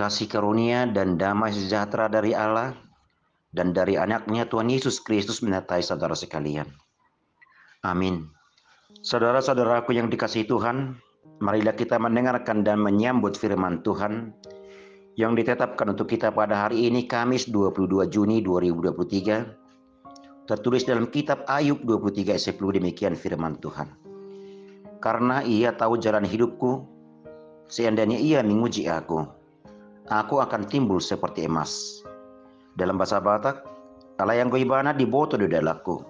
Kasih karunia dan damai sejahtera dari Allah dan dari anaknya Tuhan Yesus Kristus menyertai saudara sekalian. Amin. Saudara-saudaraku yang dikasihi Tuhan, marilah kita mendengarkan dan menyambut firman Tuhan yang ditetapkan untuk kita pada hari ini, Kamis 22 Juni 2023, tertulis dalam kitab Ayub 23 ayat 10. Demikian firman Tuhan. Karena ia tahu jalan hidupku, seandainya ia menguji aku akan timbul seperti emas. Dalam bahasa Batak, ala yang goibana di boto do dalaku,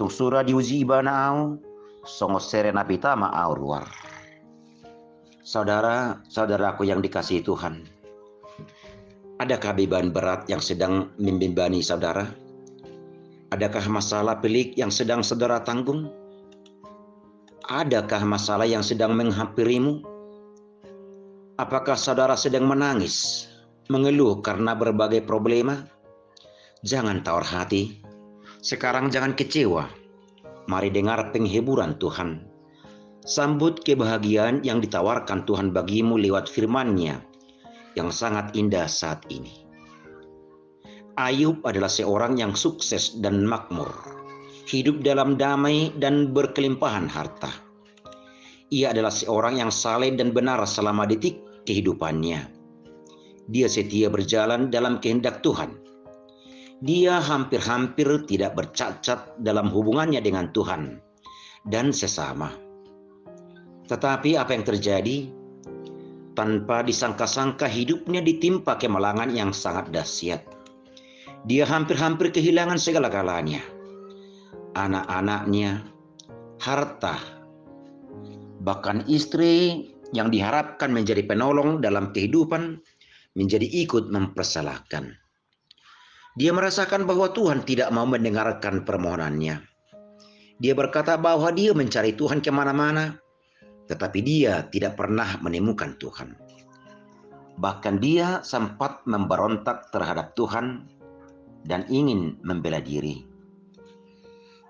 tung sura diuji ibana au, songo serena pitama au luar. Saudara-saudaraku yang dikasihi Tuhan, adakah beban berat yang sedang membimbani saudara? Adakah masalah pelik yang sedang saudara tanggung? Adakah masalah yang sedang menghampirimu? Apakah saudara sedang menangis, mengeluh karena berbagai problema? Jangan tawar hati. Sekarang jangan kecewa. Mari dengar penghiburan Tuhan. Sambut kebahagiaan yang ditawarkan Tuhan bagimu lewat firman-Nya yang sangat indah saat ini. Ayub adalah seorang yang sukses dan makmur, hidup dalam damai dan berkelimpahan harta. Ia adalah seorang yang saleh dan benar selama detik kehidupannya. Dia setia berjalan dalam kehendak Tuhan. Dia hampir-hampir tidak bercacat dalam hubungannya dengan Tuhan dan sesama. Tetapi apa yang terjadi? Tanpa disangka-sangka hidupnya ditimpa kemalangan yang sangat dahsyat. Dia hampir-hampir kehilangan segala-galanya. Anak-anaknya, harta, bahkan istri yang diharapkan menjadi penolong dalam kehidupan menjadi ikut mempersalahkan. Dia merasakan bahwa Tuhan tidak mau mendengarkan permohonannya. Dia berkata bahwa dia mencari Tuhan kemana-mana, tetapi dia tidak pernah menemukan Tuhan. Bahkan dia sempat memberontak terhadap Tuhan dan ingin membela diri.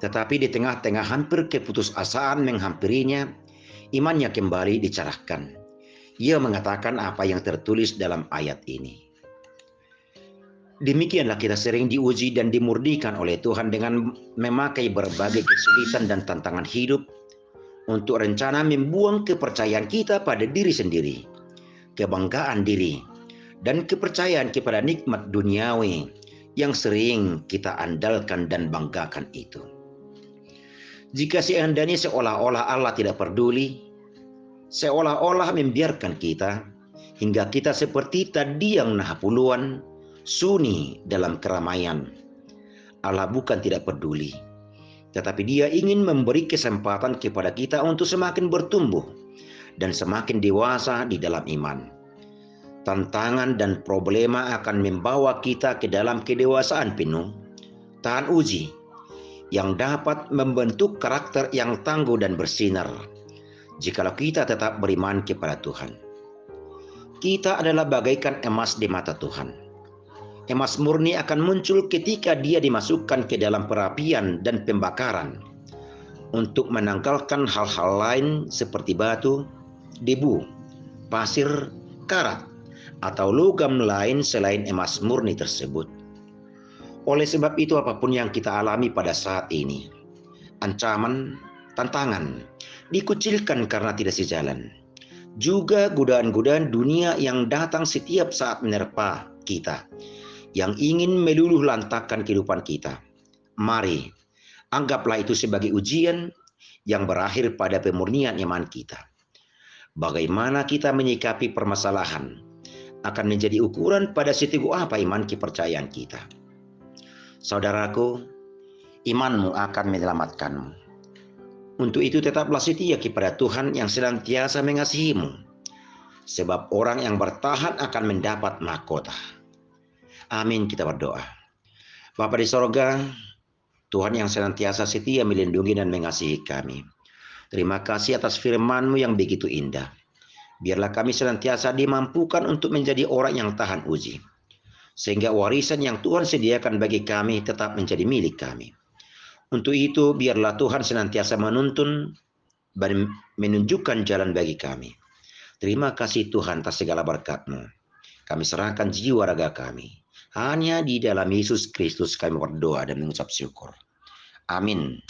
Tetapi di tengah-tengah hampir keputusasaan menghampirinya, imannya kembali dicerahkan. Ia mengatakan apa yang tertulis dalam ayat ini. Demikianlah kita sering diuji dan dimurnikan oleh Tuhan dengan memakai berbagai kesulitan dan tantangan hidup untuk rencana membuang kepercayaan kita pada diri sendiri, kebanggaan diri, dan kepercayaan kepada nikmat duniawi yang sering kita andalkan dan banggakan itu. Jika seandainya seolah-olah Allah tidak peduli, seolah-olah membiarkan kita, hingga kita seperti tadi yang nahapuluan, sunyi dalam keramaian. Allah bukan tidak peduli, tetapi Dia ingin memberi kesempatan kepada kita untuk semakin bertumbuh dan semakin dewasa di dalam iman. Tantangan dan problema akan membawa kita ke dalam kedewasaan penuh, tahan uji, yang dapat membentuk karakter yang tangguh dan bersinar, jikalau kita tetap beriman kepada Tuhan. Kita adalah bagaikan emas di mata Tuhan. Emas murni akan muncul ketika dia dimasukkan ke dalam perapian dan pembakaran untuk menanggalkan hal-hal lain seperti batu, debu, pasir, karat, atau logam lain selain emas murni tersebut. Oleh sebab itu, apapun yang kita alami pada saat ini, ancaman, tantangan, dikucilkan karena tidak sejalan. Juga godaan-godaan dunia yang datang setiap saat menerpa kita, yang ingin meluluh lantakkan kehidupan kita. Mari, anggaplah itu sebagai ujian yang berakhir pada pemurnian iman kita. Bagaimana kita menyikapi permasalahan akan menjadi ukuran pada seteguh apa iman kepercayaan kita. Saudaraku, imanmu akan menyelamatkanmu. Untuk itu tetaplah setia kepada Tuhan yang senantiasa mengasihimu, sebab orang yang bertahan akan mendapat mahkota. Amin, kita berdoa. Bapa di sorga, Tuhan yang senantiasa setia melindungi dan mengasihi kami. Terima kasih atas firman-Mu yang begitu indah. Biarlah kami senantiasa dimampukan untuk menjadi orang yang tahan uji, sehingga warisan yang Tuhan sediakan bagi kami tetap menjadi milik kami. Untuk itu, biarlah Tuhan senantiasa menuntun dan menunjukkan jalan bagi kami. Terima kasih Tuhan atas segala berkat-Mu. Kami serahkan jiwa raga kami. Hanya di dalam Yesus Kristus kami berdoa dan mengucap syukur. Amin.